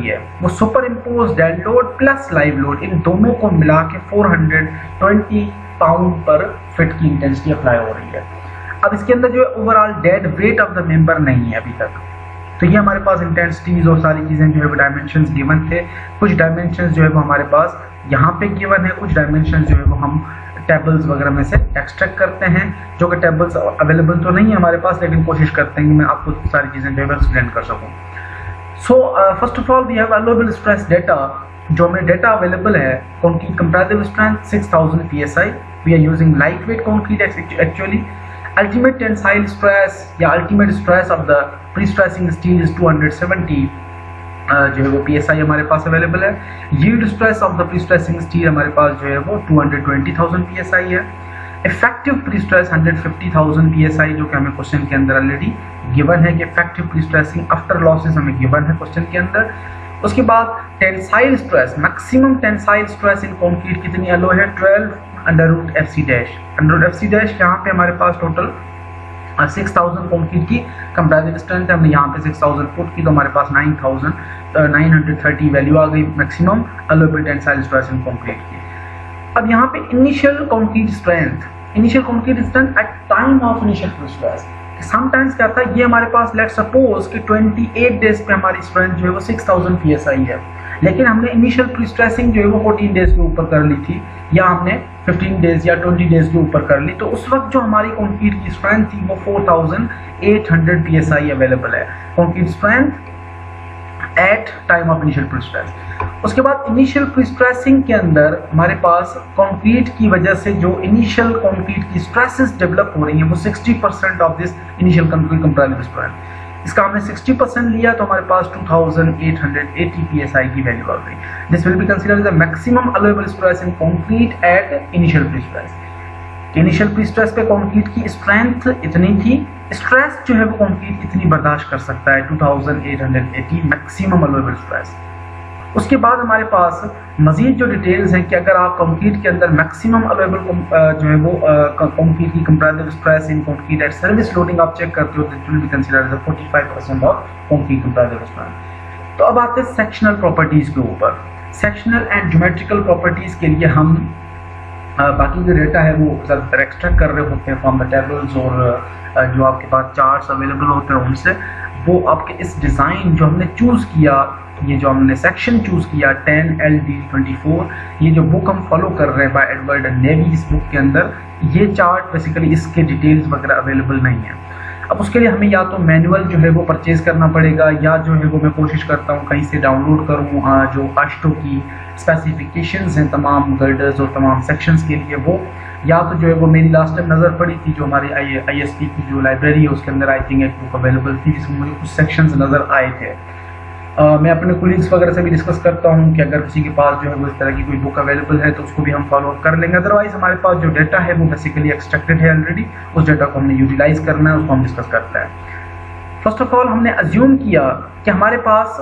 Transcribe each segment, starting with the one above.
है वो super impose dead load plus live load in दोनों को मिला के 420 पाउंड पर फिट की इंटेंसिटी अप्लाई हो रही है। अब इसके अंदर जो है overall dead weight of the member नहीं है अभी तक। तो ये हमारे पास इंटेंसिटीज और सारी चीज़ें जो है वो डायमेंशंस गिवन थे। कुछ डायमेंशंस जो है वो हमारे पास यहाँ पे गिवन है, कुछ डायमेंशंस जो है वो हम टेबल्स वगैरह में से एक्सट्रैक्ट करते हैं, जो कि टेबल्स अवेलेबल तो नहीं है हमारे पास, लेकिन कोशिश करते हैं कि मैं आपको सारी चीज़ें जो है एक्सप्लेन कर सकूँ। So first of all we have allowable stress data. जो हमें डेटा अवेलेबल है, concrete comparative strength 6000 psi, we are using light weight concrete actually. Ultimate tensile stress या ultimate stress of the pre stressing steel is 270 जो है वो psi हमारे पास available है। Yield stress of the pre stressing steel हमारे पास जो है वो 220,000 psi है। इफेक्टिव प्री स्ट्रेस 150,000 psi, जो कि हमें क्वेश्चन के अंदर ऑलरेडी गिवन है कि effective pre stressing after losses हमें गिवन है क्वेश्चन के अंदर। उसके बाद tensile stress, maximum tensile stress in concrete कितनी अलो है, 12 under FC dash. Under FC dash यहाँ पे हमारे पास टोटल 6000 कंक्रीट की कंपैरेटिव स्ट्रेंथ है, हमने यहाँ पे 6000 पुट की तो हमारे पास 9930 वैल्यू आ गई maximum allowable tensile stress in concrete की। अब यहाँ पे initial concrete strength at time of initial pre stress, sometimes क्या था, ये हमारे पास लेट्स सपोज कि 28 डेज पे हमारी स्ट्रेंथ जो है वो 6000 psi है, लेकिन हमने इनिशियल प्री स्ट्रेसिंग जो है वो 14 डेज के ऊपर कर ली थी, या हमने 15 डेज या 20 डेज के ऊपर कर ली, तो उस वक्त जो हमारी कंक्रीट की स्ट्रेंथ थी वो 4800 psi अवेलेबल है, concrete strength at time of initial pre stress. उसके बाद इनिशियल प्री स्ट्रेसिंग के अंदर हमारे पास कंक्रीट की वजह से जो इनिशियल कंक्रीट की स्ट्रेसेस डेवलप हो रही हैं वो 60% of this initial concrete comparative strength, इसका हमने 60% लिया तो हमारे पास 2880 psi की वैल्यू आ गई। This will be considered the maximum allowable stress in concrete at initial pre stress. Initial pre stress पे कंक्रीट की स्ट्रेंथ इतनी थी, स्ट्रेस जो है वो कंक्रीट इतनी बर्दाश्त कर सकता है 2880 मैक्सिमम अलोएबल स्ट्रेस। उसके बाद हमारे पास मजीद जो डिटेल्स हैं कि अगर आप कंक्रीट के अंदर मैक्सिमम अलोएबल जो है वो कंक्रीट की comparative stress in concrete at service loading आप चेक करते हो तो it will be considered as 45% of concrete comparative strength. तो अब आते हैं सेक्शनल प्रॉपर्टीज के ऊपर। सेक्शनल एंड ज्योमेट्रिकल प्रॉपर्टीज के लिए हम बाकी जो डेटा है वो ज़्यादातर एक्सट्रैक्ट कर रहे होते हैं फ्रॉम द टेबल्स, और जो आपके पास चार्ट्स अवेलेबल होते हैं उनसे। वो आपके इस डिज़ाइन जो हमने चूज़ किया, ये जो हमने सेक्शन चूज़ किया 10LD24, ये जो बुक हम फॉलो कर रहे हैं बाय एडवर्ड नेवी, इस बुक के अंदर ये चार्ट बेसिकली इसके डिटेल्स वगैरह अवेलेबल नहीं है। अब उसके लिए हमें या तो मैनुअल जो है वो परचेज़ करना पड़ेगा, या जो है वो मैं कोशिश करता हूँ कहीं से डाउनलोड करूँ जो आश्टो की स्पेसिफिकेशंस हैं तमाम गर्डर्स और तमाम सेक्शंस के लिए वो, या तो जो है वो मेरी लास्ट टाइम नज़र पड़ी थी जो हमारी ISP की जो लाइब्रेरी है उसके अंदर आई थिंक एक बुक अवेलेबल थी जिसमें मुझे कुछ सेक्शंस नज़र आए थे। मैं अपने कोलीग्स वगैरह से भी डिस्कस करता हूँ कि अगर किसी के पास जो है वो इस तरह की कोई बुक अवेलेबल है तो उसको भी हम फॉलो अप कर लेंगे। अदरवाइज हमारे पास जो डाटा है वो बेसिकली एक्सट्रैक्टेड है ऑलरेडी, उस डाटा को हमने यूटिलाइज करना है, उसको हम डिस्कस करते हैं। फर्स्ट ऑफ ऑल हमने अज्यूम किया कि हमारे पास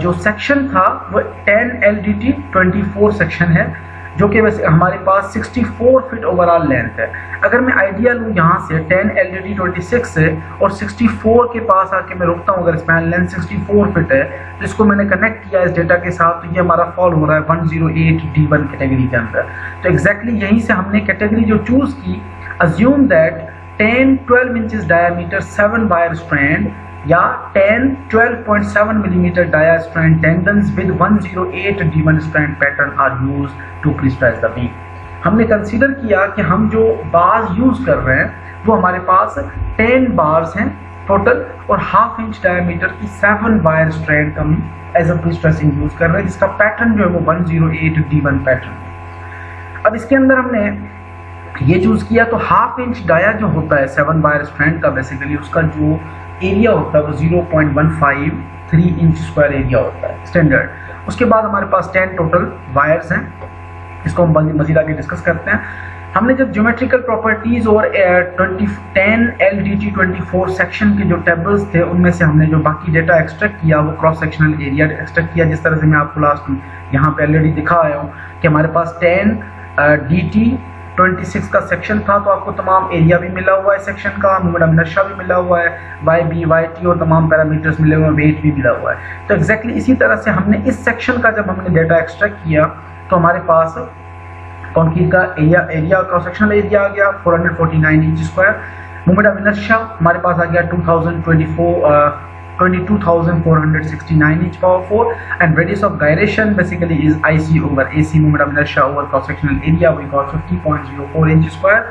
जो सेक्शन था वो 10LDT24 सेक्शन है, जो कि वैसे हमारे पास 64 फीट ओवरऑल लेंथ है। अगर मैं आइडिया लूँ यहाँ से 10LDT26 से और 64 के पास आके मैं रुकता हूँ, अगर स्पैन लेंथ 64 फीट है तो इसको मैंने कनेक्ट किया इस डेटा के साथ, तो ये हमारा फॉल हो रहा है 108D1 कैटेगरी के अंदर। तो एग्जैक्टली यहीं से हमने कैटेगरी जो चूज़ की, assume that 10-12 inches diameter 7 wire strand या 10-12.7 millimetre dia strand tendons with 108D1 strand pattern are used to prestress the beam. हमने कंसीडर किया कि हम जो बार्स यूज कर रहे हैं वो हमारे पास 10 बार्स हैं टोटल, और 1/2 इंच डायमीटर की 7 वायर स्ट्रैंड हम एज अ प्रीस्ट्रेसिंग यूज कर रहे हैं, जिसका पैटर्न जो है वो 108D1 पैटर्न है। अब इसके अंदर हमने ये चूज किया तो 1/2 इंच डाया जो होता है 7 वायर स्ट्रैंड का, बेसिकली उसका जो एरिया होता है वो 0.153 इंच स्क्वायर एरिया होता है स्टैंडर्ड। उसके बाद हमारे पास 10 टोटल वायर्स हैं, इसको हम मजीद आगे डिस्कस करते हैं। हमने जब ज्योमेट्रिकल प्रॉपर्टीज और 10LDT24 सेक्शन के जो टेबल्स थे उनमें से हमने जो बाकी डेटा एक्सट्रैक्ट किया वो क्रॉस सेक्शनल एरिया एक्सट्रैक्ट किया, जिस तरह से मैं आपको लास्ट यहाँ पे ऑलरेडी दिखा आया हूँ कि हमारे पास 10DT 26 का सेक्शन था, तो आपको तमाम एरिया भी मिला हुआ है सेक्शन का, मोमेंट ऑफ इनर्शिया भी मिला हुआ है, वाई बी वाई टी और तमाम पैरामीटर्स मिले हुए हैं, वेट भी मिला हुआ है। तो एग्जैक्टली इसी तरह से हमने इस सेक्शन का जब हमने डेटा एक्सट्रैक्ट किया तो हमारे पास कंक्रीट का एरिया क्रॉस सेक्शनल एरिया आ गया 449 inch square, moment of inertia हमारे पास आ गया 22,469 inch power 4, and radius of gyration basically is IC over AC, moment of inertia over cross sectional area, we got 50.04 inch square.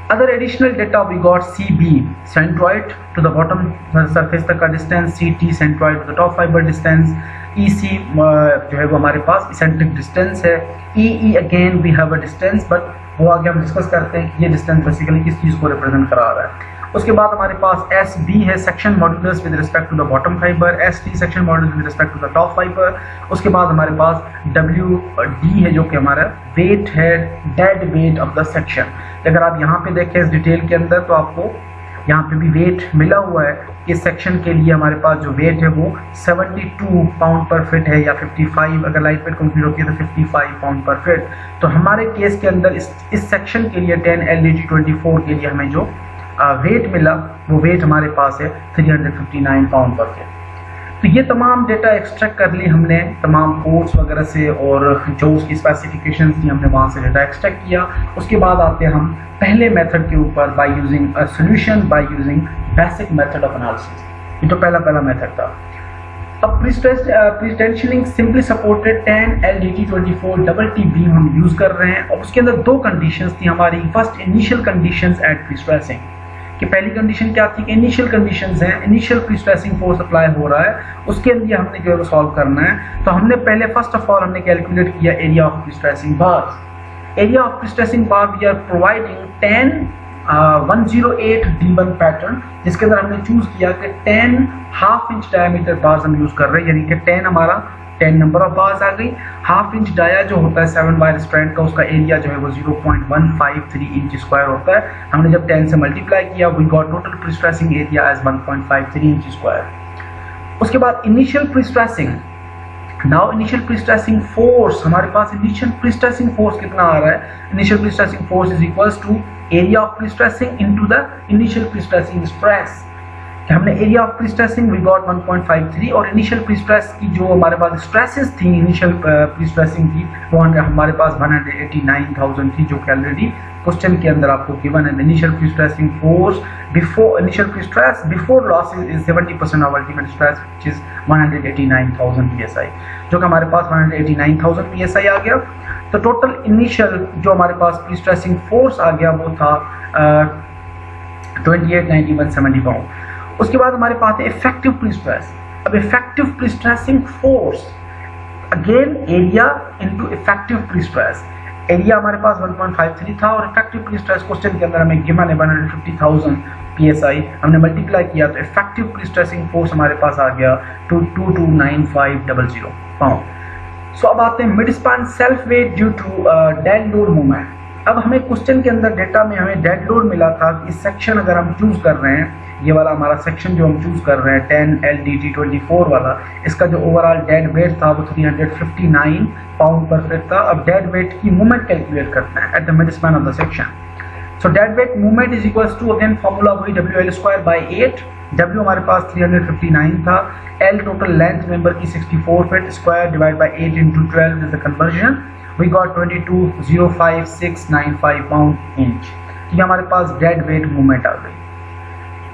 Other additional data we got CB centroid to the bottom surface तक का distance, CT centroid to the top fiber distance, EC जो है वो हमारे पास eccentric distance है, EE again we have a distance, but वो आगे हम डिस्कस करते हैं कि ये डिस्टेंस बेसिकली किस चीज़ को रिप्रेजेंट करा रहा है। उसके बाद हमारे पास SB है section modulus with respect to the bottom fibre, ST section modulus with respect to the top fibre. उसके बाद हमारे पास WD है जो कि हमारा वेट है, dead weight of the section. अगर आप यहाँ पे देखें इस डिटेल के अंदर तो आपको यहाँ पे भी वेट मिला हुआ है। इस सेक्शन के लिए हमारे पास जो वेट है वो 72 पाउंड पर फिट है या 55, अगर लाइट वेट कंप्लीट होती है तो 55 पाउंड पर फिट। तो हमारे केस के अंदर इस सेक्शन के लिए 10 LDT24 के लिए हमें जो वेट मिला वो वेट हमारे पास है 359 पाउंड पर फिट। तो ये तमाम डेटा एक्सट्रैक्ट कर ली हमने तमाम कोड्स वगैरह से, और जो उसकी स्पेसिफिकेशंस थी हमने वहाँ से डेटा एक्सट्रैक्ट किया। उसके बाद आते हैं हम पहले मेथड के ऊपर, by using a solution bye using basic method of analysis. ये तो पहला मेथड था। अब pre-tensioning simply supported 10 LDT24 double T beam हम यूज़ कर रहे हैं, और उसके अंदर दो कंडीशंस थी हमारी। First initial conditions at prestressing, कि पहली कंडीशन क्या थी कि इनिशियल कंडीशंस हैं, इनिशियल प्री-स्ट्रेसिंग फोर्स अप्लाई हो रहा है, उसके लिए हमने जो है वो सॉल्व करना है। तो हमने पहले फर्स्ट ऑफ ऑल हमने कैलकुलेट किया area of prestressing bar. Area of prestressing bar we are providing 108 D1 pattern, जिसके अंदर हमने चूज किया कि 10 हाफ इंच डायमीटर बार्स हम यूज कर रहे हैं, यानी कि 10 हमारा 10 नंबर ऑफ बार्स आ गई। हाफ इंच डाया जो होता है 7 वायर स्ट्रैंड का, उसका एरिया जो है वो 0.153 इंच स्क्वायर होता है। हमने जब 10 से मल्टीप्लाई किया we got total prestressing area as 1.53 inch square. उसके बाद initial prestressing, now initial prestressing force, हमारे पास इनिशियल प्री-स्ट्रेसिंग फोर्स कितना आ रहा है? Initial prestressing force is equals to area of prestressing into the initial prestressing stress. हमने area of prestressing we got 1.53, और इनिशियल प्री-स्ट्रेस की जो हमारे पास स्ट्रेसेस थी इनिशियल प्री-स्ट्रेसिंग की वो हमारे पास 189,000 थी, जो कि ऑलरेडी क्वेश्चन के अंदर आपको गिवन है। Initial prestressing force before initial pre-stress before losses is 70% of ultimate stress which is 189,000 psi, जो कि हमारे पास 189,000 psi आ गया। तो टोटल इनिशियल जो हमारे पास प्री-स्ट्रेसिंग फोर्स आ गया वो था 289170 पाउंड। उसके बाद हमारे पास है इफेक्टिव प्री-स्ट्रेस। अब effective pre-stressing force again area into effective pre-stress. Area हमारे पास 1.53 था और इफेक्टिव प्री-स्ट्रेस क्वेश्चन के अंदर हमें गिवन है 150,000 psi। हमने मल्टीप्लाई किया तो इफेक्टिव प्री-स्ट्रेसिंग फोर्स हमारे पास आ गया 229500 पाउंड। सो अब आते हैं mid span self weight due to dead load movement. अब हमें क्वेश्चन के अंदर डेटा में हमें डेड लोड मिला था कि इस सेक्शन अगर हम चूज कर रहे हैं, ये वाला हमारा सेक्शन जो हम चूज कर रहे हैं 10 LDT24 वाला, इसका जो ओवरऑल डेड वेट था वो 359 पाउंड पर फिट था। अब डेड वेट की मूवमेंट कैलकुलेट करते हैं at the mid span of the section. So dead weight movement is equals to again formula वही WL²/8। W हमारे पास 359 था, L टोटल लेंथ मेंबर की 64 feet, square divide by 8 into 12 is the conversion, we got 22,05695 pound inch. ये हमारे पास dead weight movement आ गई।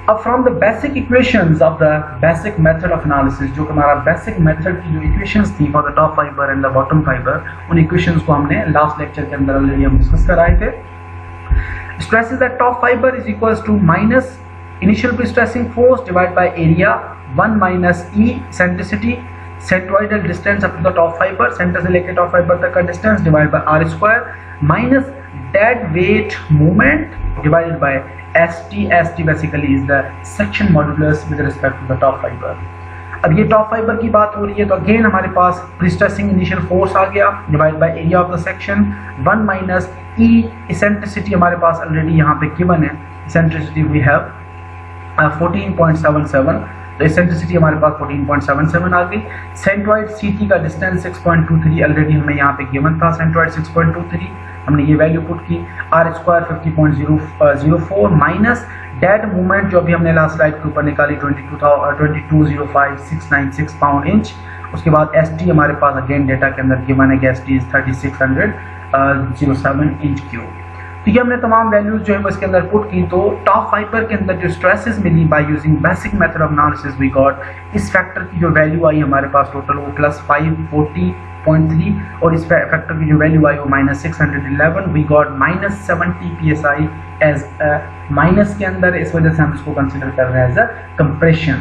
अब from the basic equations of the basic method of analysis, जो कि हमारा बेसिक मेथड की जो इक्वेशंस थी for the top fibre and the bottom fibre, उन इक्वेशंस को हमने लास्ट लेक्चर के अंदर ऑलरेडी हम डिस्कस कराए थे। Stresses at top fibre is equals to minus initial prestressing force divide by area 1 minus E centricity centroidal distance up to the top fibre, centre से लेकर टॉप फाइबर तक का distance divide by R square minus dead weight movement divided by ST basically is the section modulus with respect to the top fibre. अब ये top fibre की बात हो रही है तो अगेन हमारे पास प्री-स्ट्रेसिंग इनिशियल फोर्स आ गया divide by area of the section 1 minus E eccentricity हमारे पास ऑलरेडी यहाँ पे गिवन है, इसेंट्रिसिटी वी हैव 14.77, तो इसेंट्रिसिटी हमारे पास 14.77 आ गई। सेंट्रॉइड CT का डिस्टेंस 6.23 ऑलरेडी हमें यहाँ पे गिवन था, सेंट्रॉइड 6.23 हमने ये वैल्यू पुट की, R square 50.004 minus dead movement जो अभी हमने लास्ट स्लाइड के ऊपर निकाली 22,05696 पाउंड इंच। उसके बाद एस टी हमारे पास अगेन डेटा के अंदर गिवन है कि एस टी 3607 इंच क्यूब। तो ये हमने तमाम वैल्यूज जो है वो इसके अंदर पुट की। तो टॉप फाइबर के अंदर जो स्ट्रेसेस मिली by using basic method of analysis we got, इस फैक्टर की जो वैल्यू आई हमारे पास टोटल वो +540.3 और इस फैक्टर की जो वैल्यू आई वो -611। We got -70 PSI as minus के अंदर, इस वजह से हम इसको कंसिडर कर रहे हैं एज अ कंप्रेशन,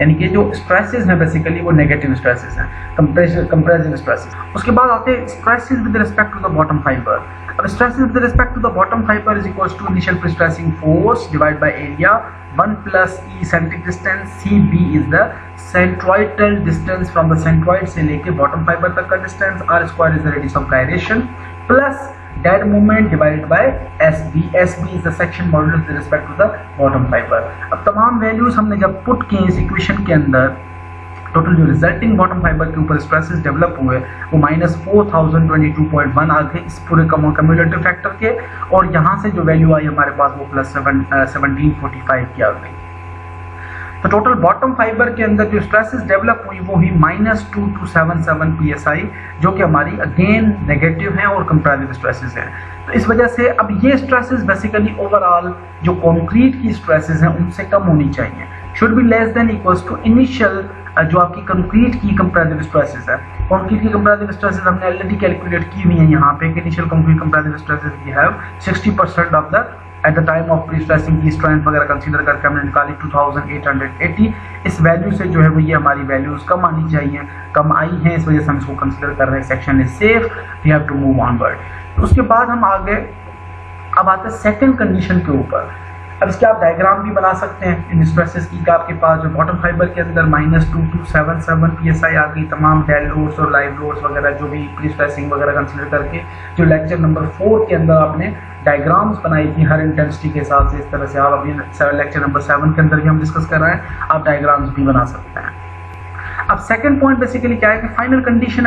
यानी कि जो स्ट्रेसेस हैं बेसिकली वो नेगेटिव स्ट्रेसेस हैं, कंप्रेसिव स्ट्रेसेस। उसके बाद आते हैं stresses with respect to the bottom fibre. अब stresses with respect to the bottom fiber is equals to initial prestressing force divide by area 1 + E centric distance, CB is the centroidal distance from the centroid से लेके bottom fiber तक का distance, R square is the radius of gyration plus dead movement divided by SB is the section modulus with respect to the bottom fibre. अब तमाम values हमने जब put किए इस इक्वेशन के अंदर, टोटल जो रिजल्टिंग बॉटम फाइबर के ऊपर स्ट्रेसेस डेवलप हुए वो -4022.1 आ गए इस पूरे कम्युलेटिव फैक्टर के, और यहाँ से जो वैल्यू आई हमारे पास वो +1745 की आ गई। तो टोटल बॉटम फाइबर के अंदर जो स्ट्रेसेस डेवलप हुई वो हुई -2277 PSI, जो कि हमारी अगेन नेगेटिव हैं और कंप्रेसिव स्ट्रेसेस हैं। तो इस वजह से अब ये स्ट्रेसेस बेसिकली ओवरऑल जो कंक्रीट की स्ट्रेसेस हैं उनसे कम होनी चाहिए, should be less than equals to initial जो आपकी कंक्रीट की कंप्रेसिव स्ट्रेसेस है। कंक्रीट की कंप्रेसिव स्ट्रेसेस हमने ऑलरेडी कैलकुलेट की हुई है यहाँ पे कि initial concrete compressive stresses we have 60% of the at the time of prestressing की स्ट्रेंथ वगैरह कंसीडर करके हमने निकाली 2880। इस वैल्यू से जो है वो ये हमारी वैल्यूज कम आनी चाहिए, कम आई हैं, इस वजह से हम इसको कंसीडर कर रहे हैं section is safe, we have to move onward. उसके बाद हम आगे अब आते हैं सेकंड कंडीशन के ऊपर। अब इसके आप डायग्राम भी बना सकते हैं इन स्ट्रेसेस की, आपके पास जो बॉटम फाइबर के अंदर -2277 PSI आ गई, तमाम डेड लोड्स और लाइव लोड्स वगैरह जो भी प्री स्ट्रेसिंग वगैरह कंसीडर करके, जो लेक्चर नंबर 4 के अंदर आपने डायग्राम्स बनाई थी हर इंटेंसिटी के हिसाब से, इस तरह से आप अभी लेक्चर नंबर 7 के अंदर भी हम डिस्कस कर रहे हैं, आप डायग्राम्स भी बना सकते हैं। अब सेकेंड पॉइंट बेसिकली क्या है कि फाइनल कंडीशन